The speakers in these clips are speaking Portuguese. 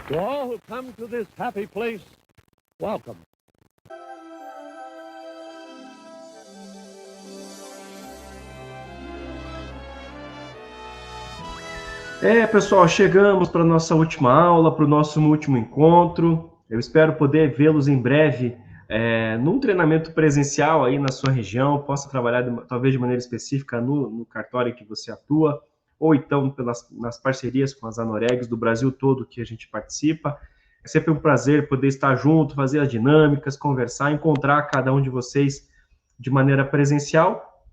To all who come to this happy place, welcome. Pessoal, chegamos para a nossa última aula, para o nosso último encontro. Eu espero poder vê-los em breve num treinamento presencial aí na sua região, possa trabalhar talvez de maneira específica no cartório que você atua, ou então nas parcerias com as Anoregs do Brasil todo que a gente participa. É sempre um prazer poder estar junto, fazer as dinâmicas, conversar, encontrar cada um de vocês de maneira presencial.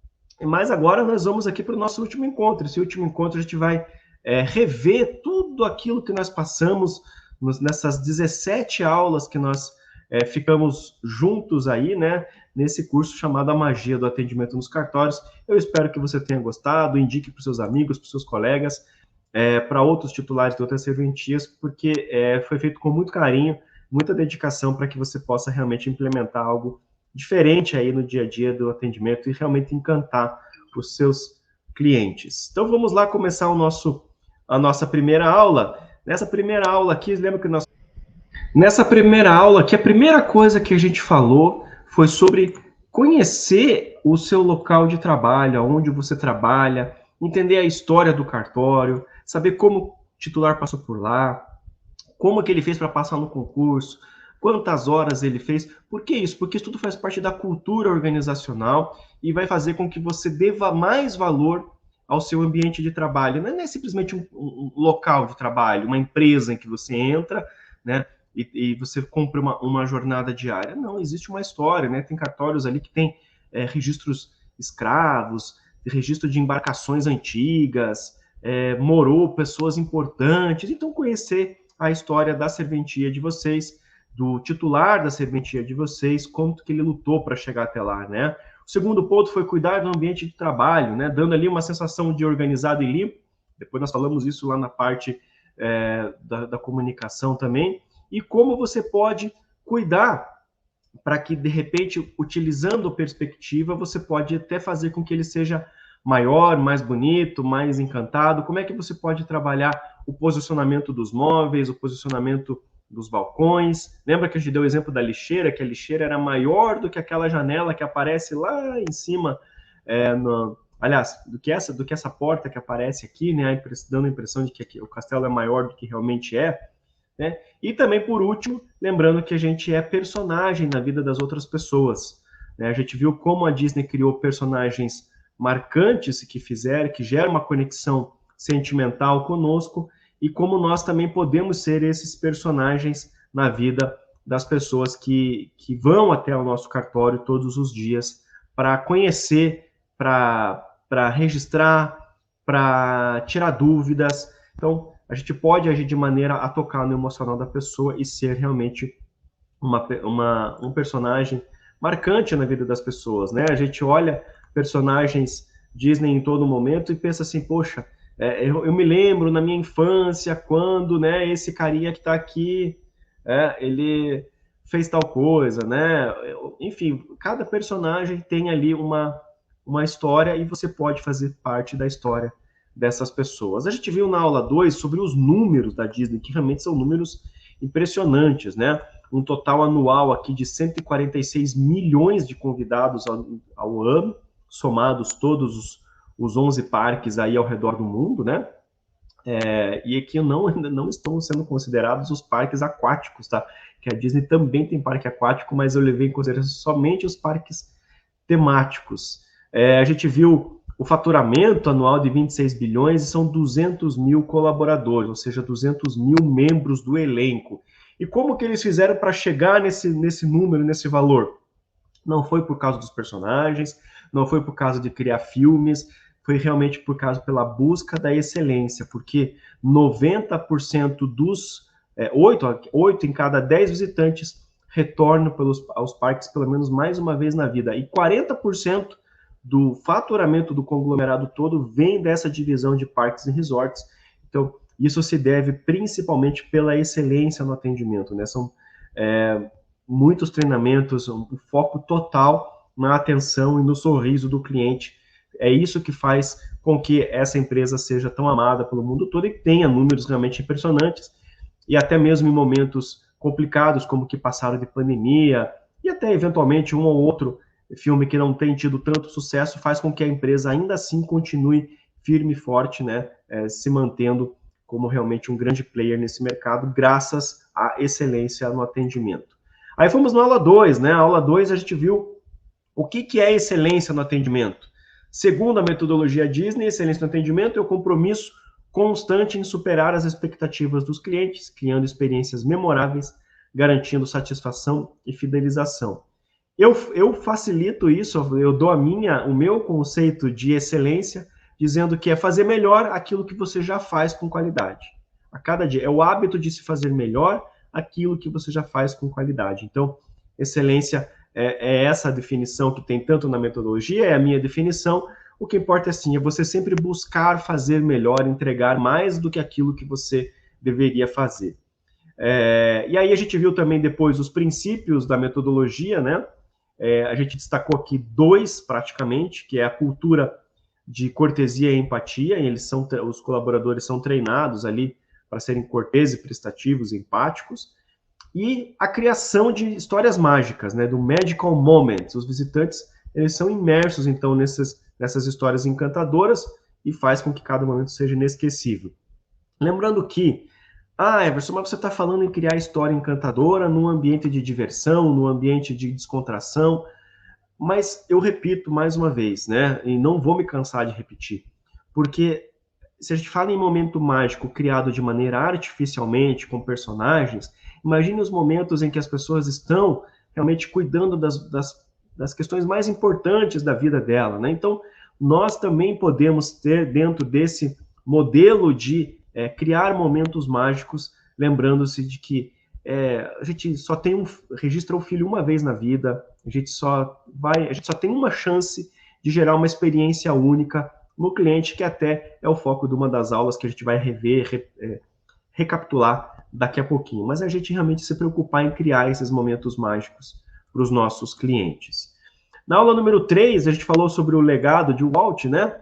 Mas agora nós vamos aqui para o nosso último encontro. Esse último encontro a gente vai rever tudo aquilo que nós passamos nessas 17 aulas que nós ficamos juntos aí, né, nesse curso chamado A Magia do Atendimento nos Cartórios. Eu espero que você tenha gostado, indique para os seus amigos, para os seus colegas, para outros titulares de outras serventias, porque foi feito com muito carinho, muita dedicação para que você possa realmente implementar algo diferente aí no dia a dia do atendimento e realmente encantar os seus clientes. Então vamos lá começar a nossa primeira aula. Nessa primeira aula aqui, lembra que nessa primeira aula aqui, a primeira coisa que a gente falou foi sobre conhecer o seu local de trabalho, onde você trabalha, entender a história do cartório, saber como o titular passou por lá, como que ele fez para passar no concurso, quantas horas ele fez. Por que isso? Porque isso tudo faz parte da cultura organizacional e vai fazer com que você deva mais valor ao seu ambiente de trabalho. Não é simplesmente um local de trabalho, uma empresa em que você entra, né, e você cumpre uma jornada diária. Não, existe uma história, né? Tem cartórios ali que tem registros escravos, registro de embarcações antigas, morou pessoas importantes. Então, conhecer a história da serventia de vocês, do titular da serventia de vocês, quanto que ele lutou para chegar até lá, né? O segundo ponto foi cuidar do ambiente de trabalho, né? Dando ali uma sensação de organizado e limpo. Depois nós falamos isso lá na parte da comunicação também. E como você pode cuidar para que, de repente, utilizando perspectiva, você pode até fazer com que ele seja maior, mais bonito, mais encantado. Como é que você pode trabalhar o posicionamento dos móveis, o posicionamento dos balcões? Lembra que a gente deu o exemplo da lixeira, que a lixeira era maior do que aquela janela que aparece lá em cima, aliás, do que essa porta que aparece aqui, né, dando a impressão de que aqui, o castelo é maior do que realmente é, né? E também, por último, lembrando que a gente é personagem na vida das outras pessoas, né? A gente viu como a Disney criou personagens marcantes que geram uma conexão sentimental conosco, e como nós também podemos ser esses personagens na vida das pessoas que vão até o nosso cartório todos os dias para conhecer, para registrar, para tirar dúvidas. Então, a gente pode agir de maneira a tocar no emocional da pessoa e ser realmente um personagem marcante na vida das pessoas, né? A gente olha personagens Disney em todo momento e pensa assim, poxa, eu me lembro na minha infância quando, né, esse carinha que está aqui, ele fez tal coisa, né? Enfim, cada personagem tem ali uma história e você pode fazer parte da história dessas pessoas. A gente viu na aula 2 sobre os números da Disney, que realmente são números impressionantes, né? Um total anual aqui de 146 milhões de convidados ao ano, somados todos os 11 parques aí ao redor do mundo, né? E aqui ainda não estão sendo considerados os parques aquáticos, tá? Que a Disney também tem parque aquático, mas eu levei em consideração somente os parques temáticos. A gente viu o faturamento anual de 26 bilhões e são 200 mil colaboradores, ou seja, 200 mil membros do elenco. E como que eles fizeram para chegar nesse número, nesse valor? Não foi por causa dos personagens, não foi por causa de criar filmes, foi realmente pela busca da excelência, porque 90% dos 8 em cada 10 visitantes retornam aos parques pelo menos mais uma vez na vida, e 40% do faturamento do conglomerado todo vem dessa divisão de parques e resorts. Então, isso se deve principalmente pela excelência no atendimento, né? São muitos treinamentos, um foco total na atenção e no sorriso do cliente. É isso que faz com que essa empresa seja tão amada pelo mundo todo e tenha números realmente impressionantes. e até mesmo em momentos complicados, como que passaram de pandemia, e até eventualmente um ou outro filme que não tem tido tanto sucesso, faz com que a empresa ainda assim continue firme e forte, né, se mantendo como realmente um grande player nesse mercado, graças à excelência no atendimento. Aí fomos na aula 2, né? A aula 2 a gente viu o que é excelência no atendimento. Segundo a metodologia Disney, excelência no atendimento é o compromisso constante em superar as expectativas dos clientes, criando experiências memoráveis, garantindo satisfação e fidelização. Eu facilito isso, eu dou o meu conceito de excelência, dizendo que é fazer melhor aquilo que você já faz com qualidade. A cada dia. É o hábito de se fazer melhor aquilo que você já faz com qualidade. Então, excelência é essa definição que tem tanto na metodologia, é a minha definição. O que importa é você sempre buscar fazer melhor, entregar mais do que aquilo que você deveria fazer. E aí a gente viu também depois os princípios da metodologia, né? A gente destacou aqui 2 praticamente, que é a cultura de cortesia e empatia, e os colaboradores são treinados ali para serem corteses, prestativos, empáticos, e a criação de histórias mágicas, né, do Magical Moment. Os visitantes, eles são imersos, então, nessas histórias encantadoras, e faz com que cada momento seja inesquecível. Lembrando que, Everson, mas você está falando em criar história encantadora num ambiente de diversão, num ambiente de descontração, mas eu repito mais uma vez, né, e não vou me cansar de repetir, porque se a gente fala em momento mágico criado de maneira artificialmente, com personagens, imagine os momentos em que as pessoas estão realmente cuidando das questões mais importantes da vida dela, né? Então, nós também podemos ter dentro desse modelo de criar momentos mágicos, lembrando-se de que a gente só registra o filho uma vez na vida, a gente só tem uma chance de gerar uma experiência única no cliente, que até é o foco de uma das aulas que a gente vai recapitular daqui a pouquinho. Mas a gente realmente se preocupar em criar esses momentos mágicos para os nossos clientes. Na aula número 3, a gente falou sobre o legado de Walt, né?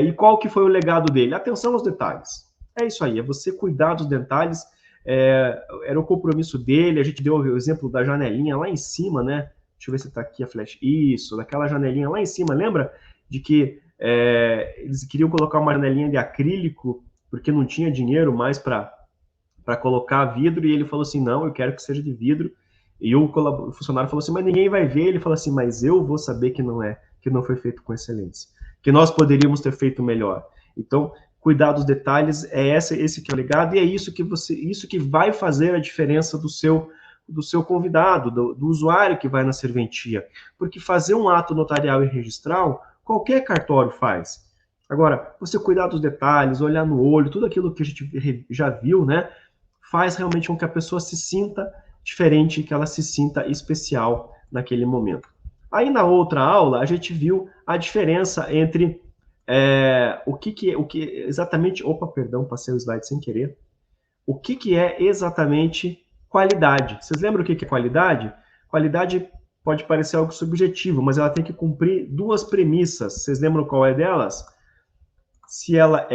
E qual que foi o legado dele? Atenção aos detalhes. É isso aí, é você cuidar dos detalhes. Era o compromisso dele, a gente deu o exemplo da janelinha lá em cima, né? Deixa eu ver se está aqui a flash. Isso, daquela janelinha lá em cima, lembra? De que eles queriam colocar uma janelinha de acrílico, porque não tinha dinheiro mais para colocar vidro, e ele falou assim, não, eu quero que seja de vidro. E o funcionário falou assim, mas ninguém vai ver. Ele falou assim, mas eu vou saber que não foi feito com excelência, que nós poderíamos ter feito melhor. Então, cuidar dos detalhes esse que é o legado, e é isso que vai fazer a diferença do seu convidado, do usuário que vai na serventia. Porque fazer um ato notarial e registral, qualquer cartório faz. Agora, você cuidar dos detalhes, olhar no olho, tudo aquilo que a gente já viu, né, faz realmente com que a pessoa se sinta diferente, que ela se sinta especial naquele momento. Aí na outra aula, a gente viu a diferença entre o que exatamente... Opa, perdão, passei o slide sem querer. O que é exatamente qualidade? Vocês lembram o que é qualidade? Qualidade pode parecer algo subjetivo, mas ela tem que cumprir 2 premissas. Vocês lembram qual é delas? Se ela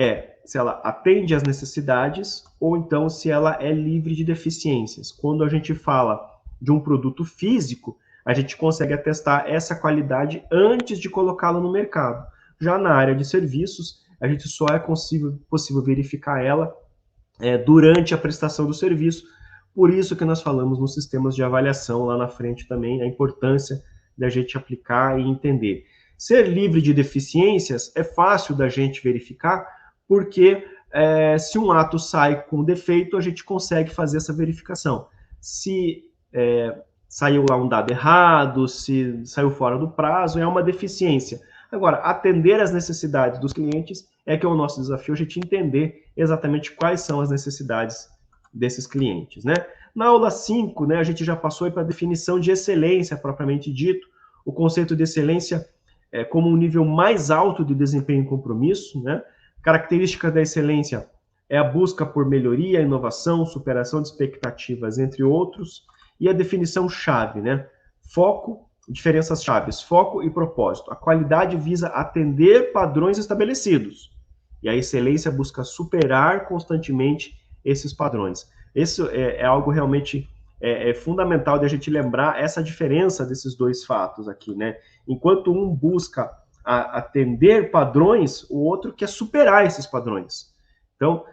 atende às necessidades, ou então se ela é livre de deficiências. Quando a gente fala de um produto físico, a gente consegue atestar essa qualidade antes de colocá-lo no mercado. Já na área de serviços, a gente só é possível verificar ela durante a prestação do serviço. Por isso que nós falamos nos sistemas de avaliação lá na frente também, a importância da gente aplicar e entender. Ser livre de deficiências é fácil da gente verificar, porque se um ato sai com defeito, a gente consegue fazer essa verificação. Se saiu lá um dado errado, se saiu fora do prazo, é uma deficiência. Agora, atender às necessidades dos clientes é que é o nosso desafio, a gente entender exatamente quais são as necessidades desses clientes, né? Na aula 5, né, a gente já passou para a definição de excelência, propriamente dito. O conceito de excelência como um nível mais alto de desempenho e compromisso, né? Característica da excelência é a busca por melhoria, inovação, superação de expectativas, entre outros. E a definição chave, né? Foco, diferenças chaves, foco e propósito. A qualidade visa atender padrões estabelecidos. E a excelência busca superar constantemente esses padrões. Isso é algo realmente fundamental de a gente lembrar essa diferença desses dois fatos aqui, né? Enquanto um busca atender padrões, o outro quer superar esses padrões. Então,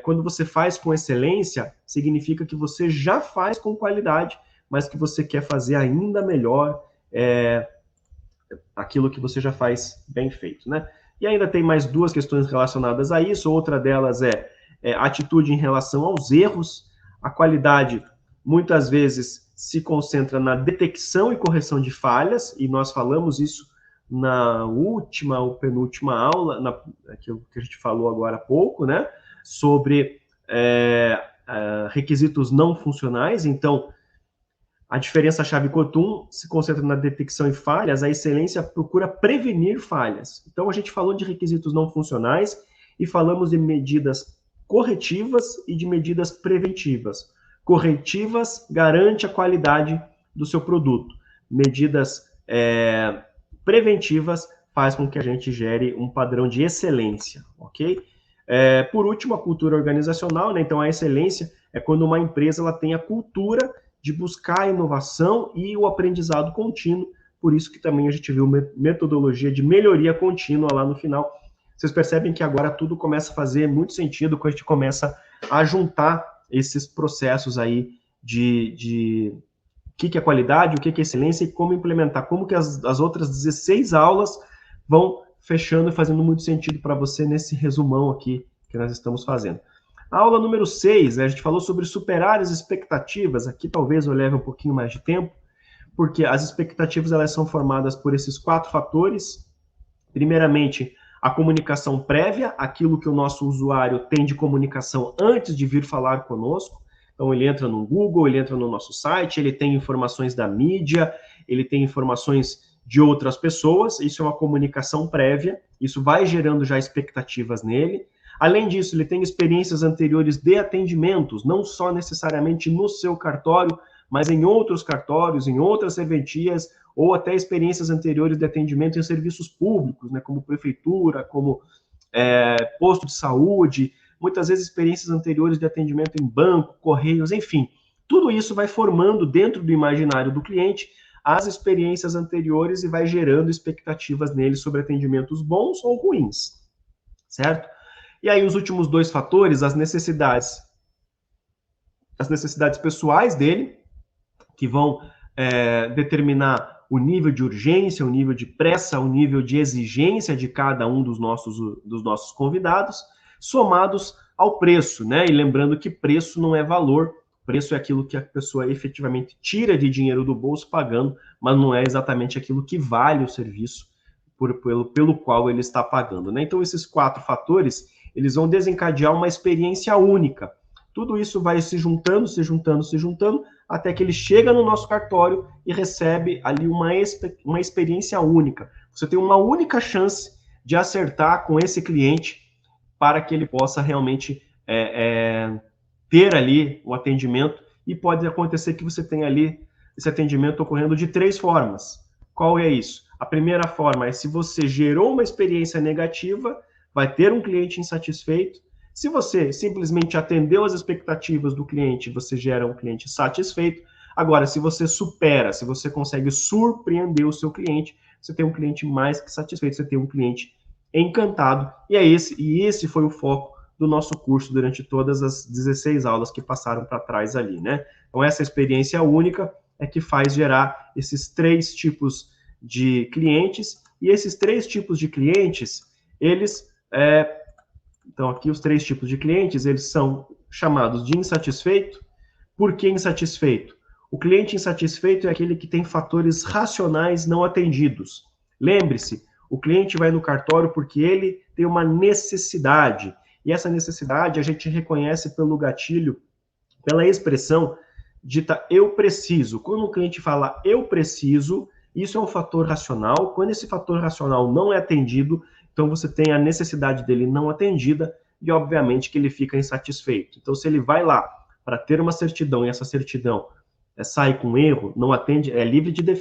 quando você faz com excelência, significa que você já faz com qualidade, mas que você quer fazer ainda melhor aquilo que você já faz bem feito, né? E ainda tem mais duas questões relacionadas a isso. Outra delas é atitude em relação aos erros. A qualidade, muitas vezes, se concentra na detecção e correção de falhas, e nós falamos isso na última ou penúltima aula, que a gente falou agora há pouco, né? Sobre requisitos não funcionais. Então, a diferença-chave COTUM se concentra na detecção de falhas, a excelência procura prevenir falhas. Então, a gente falou de requisitos não funcionais e falamos de medidas corretivas e de medidas preventivas. Corretivas garante a qualidade do seu produto. Medidas preventivas faz com que a gente gere um padrão de excelência, ok? Por último, a cultura organizacional, né? Então, a excelência é quando uma empresa ela tem a cultura de buscar a inovação e o aprendizado contínuo, por isso que também a gente viu metodologia de melhoria contínua lá no final. Vocês percebem que agora tudo começa a fazer muito sentido quando a gente começa a juntar esses processos aí de o que é qualidade, o que é excelência e como implementar, como que as outras 16 aulas vão fechando e fazendo muito sentido para você nesse resumão aqui que nós estamos fazendo. A aula número 6, a gente falou sobre superar as expectativas. Aqui talvez eu leve um pouquinho mais de tempo, porque as expectativas elas são formadas por esses 4 fatores. Primeiramente, a comunicação prévia, aquilo que o nosso usuário tem de comunicação antes de vir falar conosco. Então, ele entra no Google, ele entra no nosso site, ele tem informações da mídia, ele tem informações de outras pessoas. Isso é uma comunicação prévia, isso vai gerando já expectativas nele. Além disso, ele tem experiências anteriores de atendimentos, não só necessariamente no seu cartório, mas em outros cartórios, em outras serventias, ou até experiências anteriores de atendimento em serviços públicos, né, como prefeitura, como posto de saúde, muitas vezes experiências anteriores de atendimento em banco, correios, enfim. Tudo isso vai formando dentro do imaginário do cliente as experiências anteriores e vai gerando expectativas nele sobre atendimentos bons ou ruins, certo? E aí os últimos 2 fatores, as necessidades pessoais dele, que vão determinar o nível de urgência, o nível de pressa, o nível de exigência de cada um dos nossos convidados, somados ao preço, né? E lembrando que preço não é valor, preço é aquilo que a pessoa efetivamente tira de dinheiro do bolso pagando, mas não é exatamente aquilo que vale o serviço pelo qual ele está pagando, né? Então esses 4 fatores eles vão desencadear uma experiência única. Tudo isso vai se juntando, até que ele chega no nosso cartório e recebe ali uma experiência única. Você tem uma única chance de acertar com esse cliente para que ele possa realmente ter ali o atendimento, e pode acontecer que você tenha ali esse atendimento ocorrendo de 3 formas. Qual é isso? A primeira forma é se você gerou uma experiência negativa, vai ter um cliente insatisfeito. Se você simplesmente atendeu as expectativas do cliente, você gera um cliente satisfeito. Agora, se você supera, se você consegue surpreender o seu cliente, você tem um cliente mais que satisfeito, você tem um cliente encantado. E esse foi o foco do nosso curso durante todas as 16 aulas que passaram para trás ali, né? Então, essa experiência única é que faz gerar esses 3 tipos de clientes. E esses 3 tipos de clientes, eles... Então, aqui os 3 tipos de clientes, eles são chamados de insatisfeito. Por que insatisfeito? O cliente insatisfeito é aquele que tem fatores racionais não atendidos. Lembre-se, o cliente vai no cartório porque ele tem uma necessidade. E essa necessidade a gente reconhece pelo gatilho, pela expressão dita eu preciso. Quando o cliente fala eu preciso, isso é um fator racional. Quando esse fator racional não é atendido, então você tem a necessidade dele não atendida e, obviamente, que ele fica insatisfeito. Então, se ele vai lá para ter uma certidão e essa certidão sai com erro, não atende,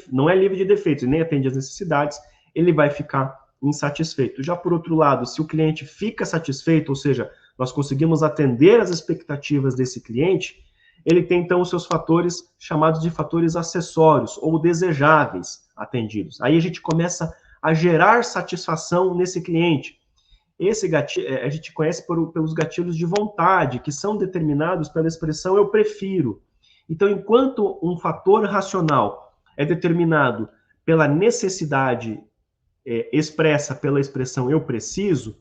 não é livre de defeitos e nem atende às necessidades, ele vai ficar insatisfeito. Já por outro lado, se o cliente fica satisfeito, ou seja, nós conseguimos atender as expectativas desse cliente, ele tem então os seus fatores chamados de fatores acessórios ou desejáveis atendidos. Aí a gente começa a gerar satisfação nesse cliente. Esse gatilho, a gente conhece pelos gatilhos de vontade, que são determinados pela expressão eu prefiro. Então, enquanto um fator racional é determinado pela necessidade expressa pela expressão eu preciso,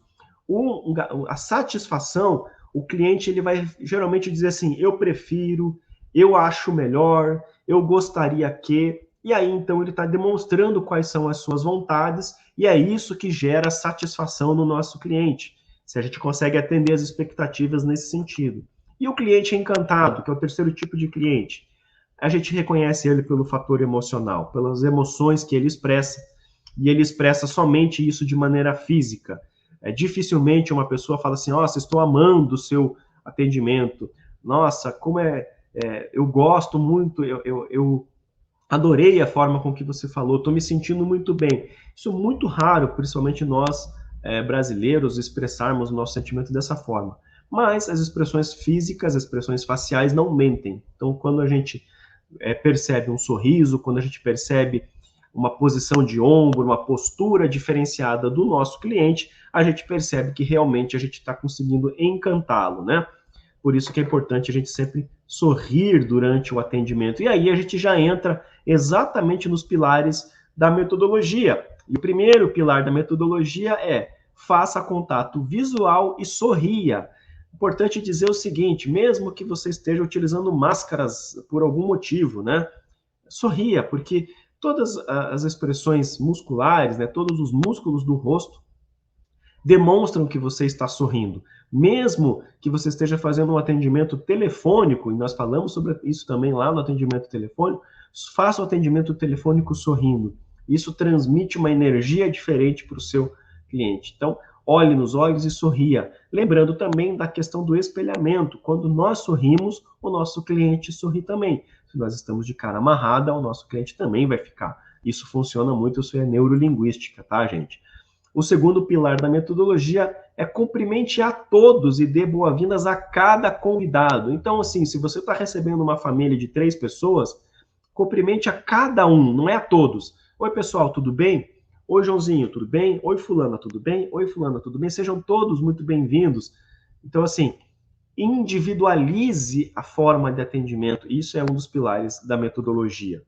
a satisfação, o cliente ele vai geralmente dizer assim, eu prefiro, eu acho melhor, eu gostaria que, e aí então ele está demonstrando quais são as suas vontades, e é isso que gera satisfação no nosso cliente, se a gente consegue atender as expectativas nesse sentido. E o cliente encantado, que é o terceiro tipo de cliente, a gente reconhece ele pelo fator emocional, pelas emoções que ele expressa, e ele expressa somente isso de maneira física. Dificilmente uma pessoa fala assim, nossa, estou amando o seu atendimento, nossa, como eu gosto muito, eu adorei a forma com que você falou, estou me sentindo muito bem. Isso é muito raro, principalmente nós brasileiros, expressarmos o nosso sentimento dessa forma. Mas as expressões físicas, as expressões faciais não mentem. Então, quando a gente percebe um sorriso, quando a gente percebe uma posição de ombro, uma postura diferenciada do nosso cliente, a gente percebe que realmente a gente está conseguindo encantá-lo, né? Por isso que é importante a gente sempre sorrir durante o atendimento. E aí a gente já entra exatamente nos pilares da metodologia. E o primeiro pilar da metodologia é faça contato visual e sorria. Importante dizer o seguinte, mesmo que você esteja utilizando máscaras por algum motivo, né? Sorria, porque todas as expressões musculares, né, todos os músculos do rosto demonstram que você está sorrindo. Mesmo que você esteja fazendo um atendimento telefônico, e nós falamos sobre isso também lá no atendimento telefônico, faça o atendimento telefônico sorrindo. Isso transmite uma energia diferente para o seu cliente. Então, olhe nos olhos e sorria. Lembrando também da questão do espelhamento. Quando nós sorrimos, o nosso cliente sorri também. Se nós estamos de cara amarrada, o nosso cliente também vai ficar. Isso funciona muito, isso é neurolinguística, tá, gente? O segundo pilar da metodologia é cumprimente a todos e dê boas-vindas a cada convidado. Então, assim, se você está recebendo uma família de 3 pessoas, cumprimente a cada um, não é a todos. Oi, pessoal, tudo bem? Oi, Joãozinho, tudo bem? Oi, fulana, tudo bem? Oi, fulana, tudo bem? Sejam todos muito bem-vindos. Então, assim, individualize a forma de atendimento. Isso é um dos pilares da metodologia.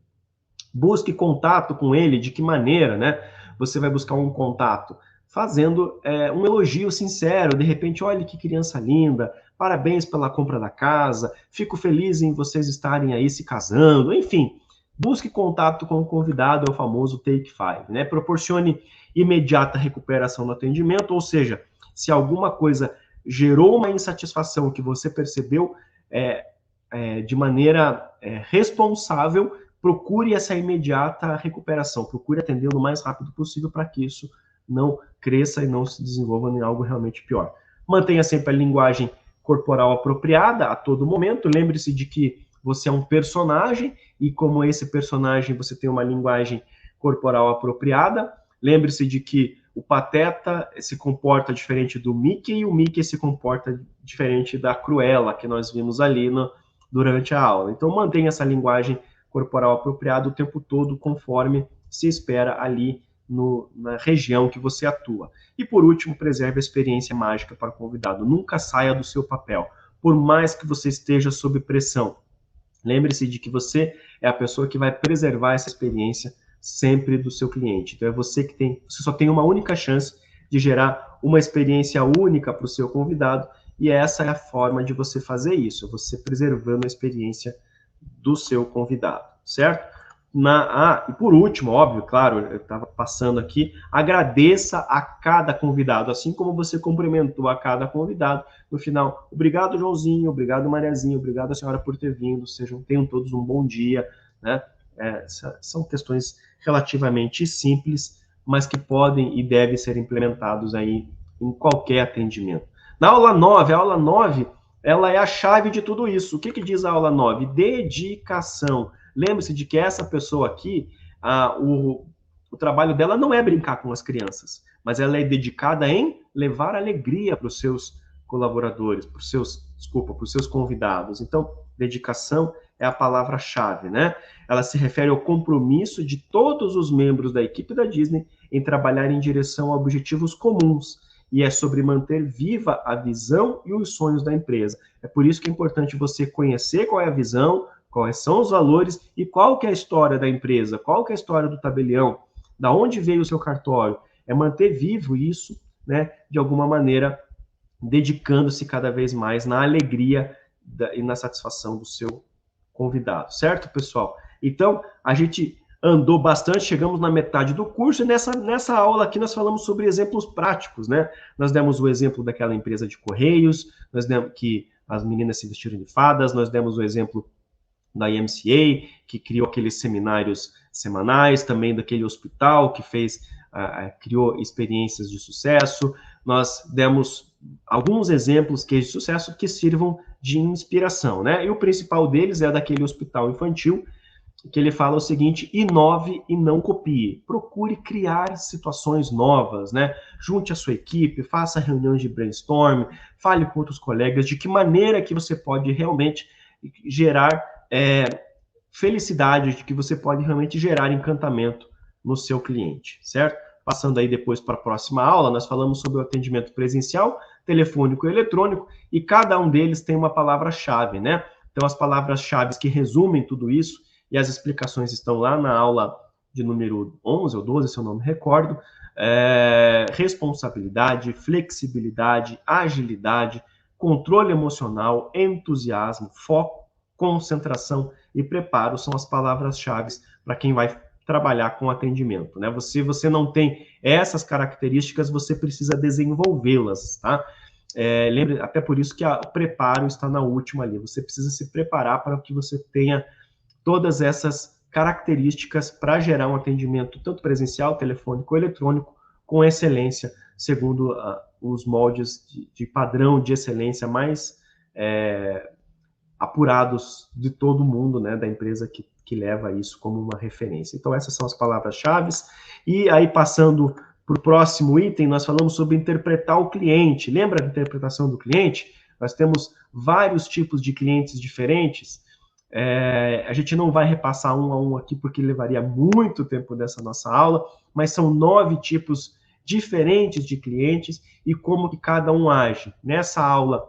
Busque contato com ele, de que maneira, né? Você vai buscar um contato fazendo um elogio sincero, de repente, olha que criança linda, parabéns pela compra da casa, fico feliz em vocês estarem aí se casando, enfim, busque contato com o convidado, é o famoso take 5, né? Proporcione imediata recuperação no atendimento, ou seja, se alguma coisa gerou uma insatisfação que você percebeu de maneira responsável, procure essa imediata recuperação, procure atender o mais rápido possível para que isso não cresça e não se desenvolva em algo realmente pior. Mantenha sempre a linguagem corporal apropriada a todo momento, lembre-se de que você é um personagem e como esse personagem você tem uma linguagem corporal apropriada, lembre-se de que o Pateta se comporta diferente do Mickey e o Mickey se comporta diferente da Cruella, que nós vimos ali durante a aula. Então mantenha essa linguagem corporal apropriado o tempo todo, conforme se espera ali na região que você atua. E por último, preserve a experiência mágica para o convidado. Nunca saia do seu papel, por mais que você esteja sob pressão. Lembre-se de que você é a pessoa que vai preservar essa experiência sempre do seu cliente. Então é você que você só tem uma única chance de gerar uma experiência única para o seu convidado, e essa é a forma de você fazer isso, você preservando a experiência do seu convidado, certo? E por último, óbvio, claro, eu estava passando aqui, agradeça a cada convidado, assim como você cumprimentou a cada convidado, no final, obrigado, Joãozinho, obrigado, Mariazinha, obrigado a senhora por ter vindo, tenham todos um bom dia, né? São questões relativamente simples, mas que podem e devem ser implementados aí em qualquer atendimento. Na aula 9, ela é a chave de tudo isso. O que diz a aula 9? Dedicação. Lembre-se de que essa pessoa aqui, o trabalho dela não é brincar com as crianças, mas ela é dedicada em levar alegria para os seus colaboradores, para os seus convidados. Então, dedicação é a palavra-chave, né? Ela se refere ao compromisso de todos os membros da equipe da Disney em trabalhar em direção a objetivos comuns, e é sobre manter viva a visão e os sonhos da empresa. É por isso que é importante você conhecer qual é a visão, quais são os valores e qual que é a história da empresa, qual que é a história do tabelião, da onde veio o seu cartório. É manter vivo isso, né, de alguma maneira, dedicando-se cada vez mais na alegria e na satisfação do seu convidado, certo, pessoal? Então, a gente andou bastante, chegamos na metade do curso, e nessa aula aqui nós falamos sobre exemplos práticos, né? Nós demos o exemplo daquela empresa de correios, nós demos que as meninas se vestiram de fadas, nós demos o exemplo da IMCA, que criou aqueles seminários semanais, também daquele hospital que criou experiências de sucesso. Nós demos alguns exemplos de sucesso que sirvam de inspiração, né? E o principal deles é daquele hospital infantil, que ele fala o seguinte: inove e não copie. Procure criar situações novas, né? Junte a sua equipe, faça reuniões de brainstorm, fale com outros colegas de que maneira que você pode realmente gerar felicidade, de que você pode realmente gerar encantamento no seu cliente, certo? Passando aí depois para a próxima aula, nós falamos sobre o atendimento presencial, telefônico e eletrônico, e cada um deles tem uma palavra-chave, né? Então, as palavras-chave que resumem tudo isso, e as explicações estão lá na aula de número 11 ou 12, se eu não me recordo, responsabilidade, flexibilidade, agilidade, controle emocional, entusiasmo, foco, concentração e preparo são as palavras-chave para quem vai trabalhar com atendimento, né? Se você não tem essas características, você precisa desenvolvê-las, tá? Lembre, até por isso que o preparo está na última ali. Você precisa se preparar para que você tenha todas essas características para gerar um atendimento tanto presencial, telefônico ou eletrônico com excelência, segundo os moldes de padrão de excelência mais apurados de todo mundo, né, da empresa que leva isso como uma referência. Então, essas são as palavras-chave. E aí, passando para o próximo item, nós falamos sobre interpretar o cliente. Lembra da interpretação do cliente? Nós temos vários tipos de clientes diferentes. A gente não vai repassar um a um aqui, porque levaria muito tempo dessa nossa aula, mas são 9 tipos diferentes de clientes e como que cada um age. Nessa aula,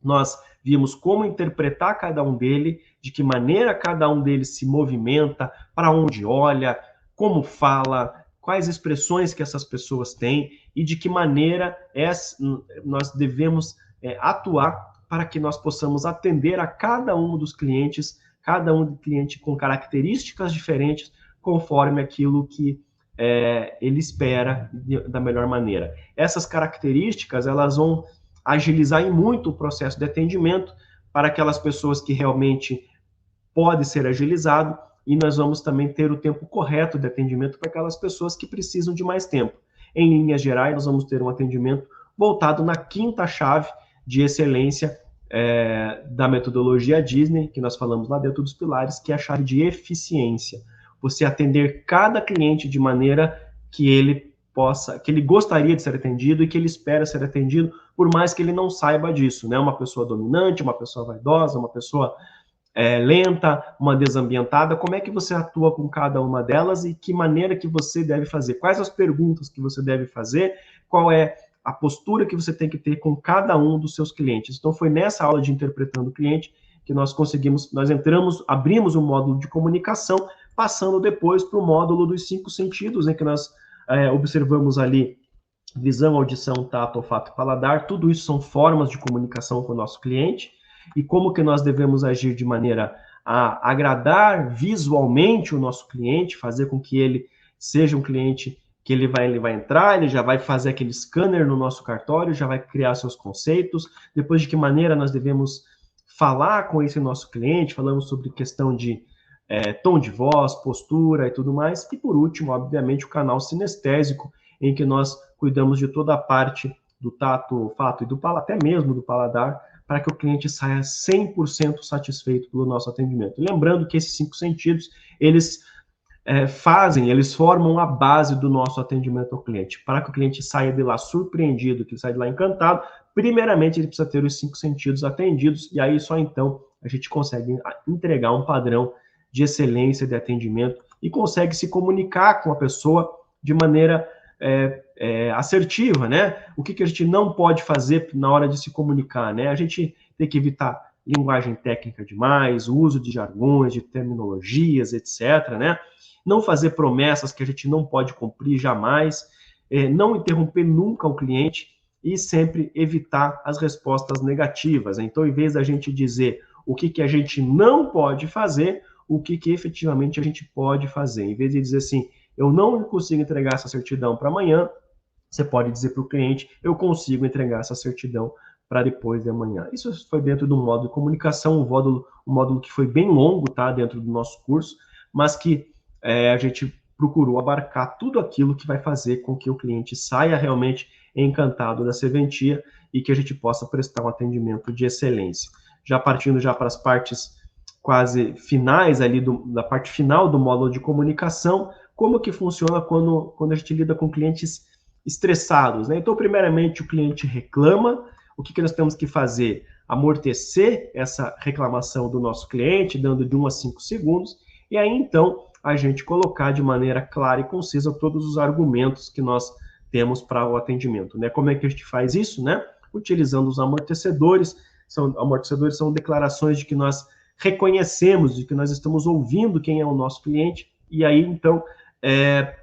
nós vimos como interpretar cada um deles, de que maneira cada um deles se movimenta, para onde olha, como fala, quais expressões que essas pessoas têm e de que maneira nós devemos atuar para que nós possamos atender a cada um dos clientes, cada um cliente com características diferentes, conforme aquilo que ele espera da melhor maneira. Essas características, elas vão agilizar em muito o processo de atendimento para aquelas pessoas que realmente pode ser agilizado, e nós vamos também ter o tempo correto de atendimento para aquelas pessoas que precisam de mais tempo. Em linhas gerais, nós vamos ter um atendimento voltado na quinta chave de excelência da metodologia Disney, que nós falamos lá dentro dos pilares, que é a chave de eficiência. Você atender cada cliente de maneira que ele gostaria de ser atendido e que ele espera ser atendido, por mais que ele não saiba disso, né? Uma pessoa dominante, uma pessoa vaidosa, uma pessoa lenta, uma desambientada, como é que você atua com cada uma delas e que maneira que você deve fazer? Quais as perguntas que você deve fazer? Qual é a postura que você tem que ter com cada um dos seus clientes? Então, foi nessa aula de Interpretando o Cliente que nós abrimos um módulo de comunicação, passando depois para o módulo dos 5 sentidos, em que nós observamos ali visão, audição, tato, olfato e paladar. Tudo isso são formas de comunicação com o nosso cliente, e como que nós devemos agir de maneira a agradar visualmente o nosso cliente, fazer com que ele seja um cliente que ele vai entrar, ele já vai fazer aquele scanner no nosso cartório, já vai criar seus conceitos, depois de que maneira nós devemos falar com esse nosso cliente, falamos sobre questão de tom de voz, postura e tudo mais, e por último, obviamente, o canal sinestésico, em que nós cuidamos de toda a parte do tato, olfato e até mesmo do paladar, para que o cliente saia 100% satisfeito pelo nosso atendimento. Lembrando que esses 5 sentidos, eles eles formam a base do nosso atendimento ao cliente. Para que o cliente saia de lá surpreendido, que ele saia de lá encantado, primeiramente ele precisa ter os 5 sentidos atendidos, e aí só então a gente consegue entregar um padrão de excelência de atendimento e consegue se comunicar com a pessoa de maneira assertiva, né? O que a gente não pode fazer na hora de se comunicar, né? A gente tem que evitar linguagem técnica demais, o uso de jargões, de terminologias, etc., né? Não fazer promessas que a gente não pode cumprir jamais, não interromper nunca o cliente e sempre evitar as respostas negativas. Então, em vez da gente dizer o que a gente não pode fazer, o que efetivamente a gente pode fazer. Em vez de dizer assim, eu não consigo entregar essa certidão para amanhã, você pode dizer para o cliente, eu consigo entregar essa certidão para depois de amanhã. Isso foi dentro do módulo de comunicação, um módulo que foi bem longo, tá, dentro do nosso curso, mas que a gente procurou abarcar tudo aquilo que vai fazer com que o cliente saia realmente encantado da serventia e que a gente possa prestar um atendimento de excelência. Já partindo já para as partes quase finais ali da parte final do módulo de comunicação, como que funciona quando a gente lida com clientes estressados, né? Então, primeiramente, o cliente reclama, o que nós temos que fazer? Amortecer essa reclamação do nosso cliente, dando de 1 a 5 segundos, e aí, então, a gente colocar de maneira clara e concisa todos os argumentos que nós temos para o atendimento, né? Como é que a gente faz isso, né? Utilizando os amortecedores. Amortecedores são declarações de que nós reconhecemos, de que nós estamos ouvindo quem é o nosso cliente, e aí, então,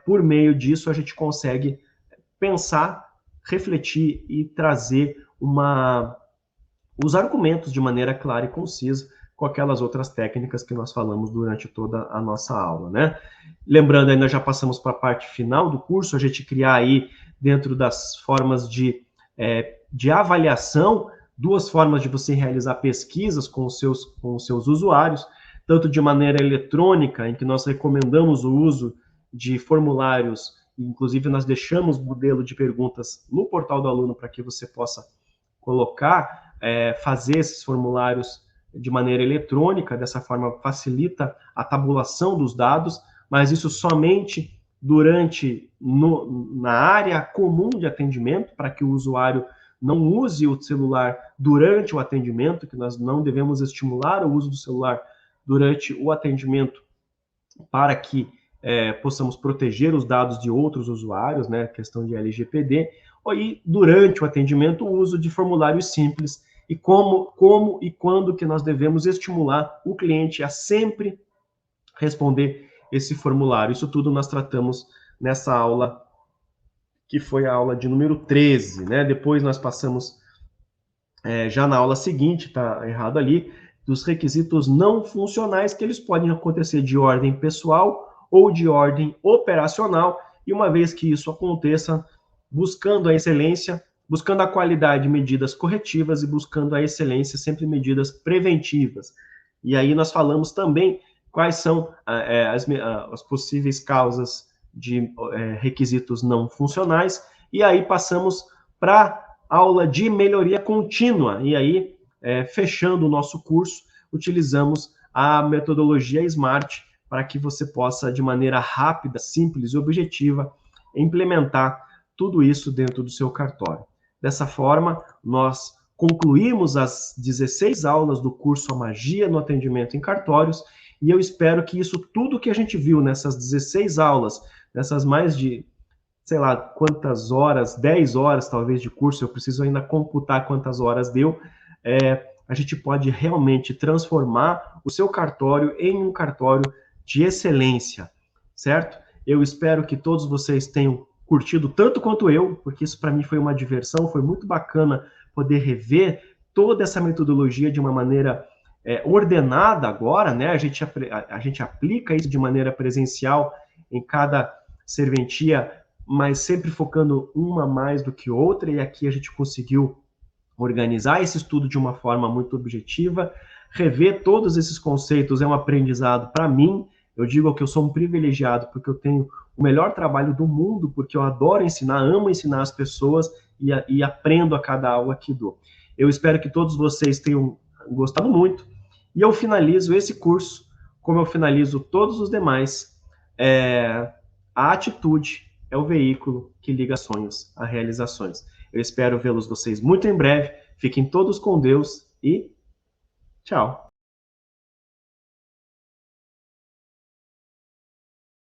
por meio disso, a gente consegue pensar, refletir e trazer os argumentos de maneira clara e concisa com aquelas outras técnicas que nós falamos durante toda a nossa aula, né? Lembrando, ainda já passamos para a parte final do curso, a gente criar aí, dentro das formas de avaliação, 2 formas de você realizar pesquisas com os seus usuários, tanto de maneira eletrônica, em que nós recomendamos o uso de formulários, inclusive nós deixamos modelo de perguntas no portal do aluno para que você possa colocar, fazer esses formulários de maneira eletrônica, dessa forma facilita a tabulação dos dados, mas isso somente na área comum de atendimento, para que o usuário não use o celular durante o atendimento, que nós não devemos estimular o uso do celular durante o atendimento para que possamos proteger os dados de outros usuários, né, questão de LGPD, e durante o atendimento o uso de formulários simples, e como e quando que nós devemos estimular o cliente a sempre responder esse formulário. Isso tudo nós tratamos nessa aula, que foi a aula de número 13, né? Depois nós passamos, já na aula seguinte, tá errado ali, dos requisitos não funcionais, que eles podem acontecer de ordem pessoal ou de ordem operacional, e uma vez que isso aconteça, buscando a excelência, buscando a qualidade, medidas corretivas, e buscando a excelência, sempre medidas preventivas. E aí nós falamos também quais são as possíveis causas de requisitos não funcionais, e aí passamos para aula de melhoria contínua, e aí, fechando o nosso curso, utilizamos a metodologia SMART para que você possa, de maneira rápida, simples e objetiva, implementar tudo isso dentro do seu cartório. Dessa forma, nós concluímos as 16 aulas do curso A Magia no Atendimento em Cartórios, e eu espero que isso tudo que a gente viu nessas 16 aulas, nessas mais de, sei lá, quantas horas, 10 horas talvez de curso, eu preciso ainda computar quantas horas deu, a gente pode realmente transformar o seu cartório em um cartório de excelência, certo? Eu espero que todos vocês tenham curtido tanto quanto eu, porque isso para mim foi uma diversão, foi muito bacana poder rever toda essa metodologia de uma maneira ordenada agora, né? A gente aplica isso de maneira presencial em cada serventia, mas sempre focando uma mais do que outra, e aqui a gente conseguiu organizar esse estudo de uma forma muito objetiva. Rever todos esses conceitos é um aprendizado para mim. Eu digo que eu sou um privilegiado porque eu tenho o melhor trabalho do mundo, porque eu adoro ensinar, amo ensinar as pessoas e aprendo a cada aula que dou. Eu espero que todos vocês tenham gostado muito, e eu finalizo esse curso, como eu finalizo todos os demais, A atitude é o veículo que liga sonhos a realizações. Eu espero vê-los vocês muito em breve. Fiquem todos com Deus e tchau.